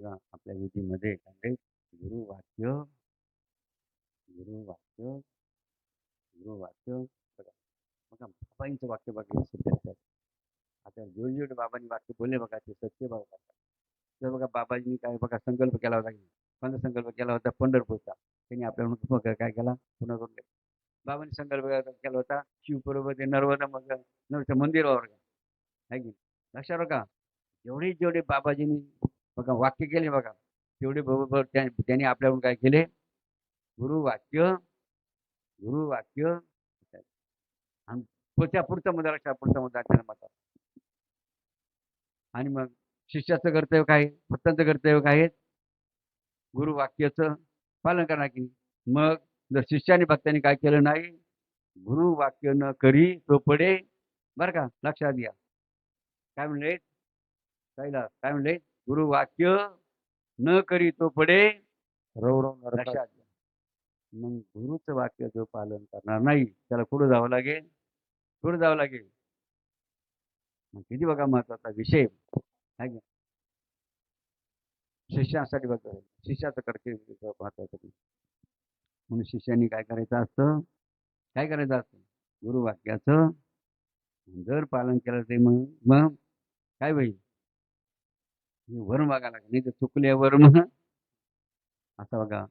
किंवा आपल्या विधीमध्ये काय म्हणते, गुरुवाक्य, गुरुवाक्य, गुरुवाक्य बघा. बघा बाबांचं वाक्य बघा हे सत्य आहे. आता जेवढे जेवढे बाबांनी वाक्य बोलले बघा ते सत्य बघा. तर बघा बाबाजींनी काय बघा संकल्प केला होता की कोणता संकल्प केला होता पंढरपूरचा. त्यांनी आपल्याला बघा काय केला पुन्हा करून घेतला. बाबांनी संकल्प केला होता शिवबरोबर ते नर्मदा मग नरचं मंदिरावर आहे की लक्षात बघा. जेवढे जेवढे बाबाजींनी बघा वाक्य केले बघा तेवढे बरोबर त्यांनी आपल्याकडून काय केले गुरुवाक्य, गुरुवाक्य आणि पुढचा मुद्दा लक्षात पुढचा मुद्दा त्याला म्हणतात. आणि मग शिष्याचं कर्तव्य काय भक्तांचं कर्तव्य काय गुरुवाक्याचं पालन करा की. मग जर शिष्याने भक्तांनी काय केलं नाही गुरुवाक्य न करी तो पडे बरं का लक्षात घ्या. काय म्हणले काय म्हणले गुरुवाक्य न करी तो पडे लक्षात घ्या. मग गुरुचं वाक्य जो पालन करणार नाही त्याला कुठं जावं लागेल कुठं जावं लागेल. मग किती बघा महत्वाचा विषय आहे की शिष्यासाठी बघा शिष्याचं कर्तव्य महत्वाचं म्हणून शिष्यांनी काय करायचं असतं काय करायचं असतं गुरुवाक्याचं जर पालन केलं ते मग मग काय होईल वरून बघा लागेल नाही तर चुकल्यावर मग असं बघा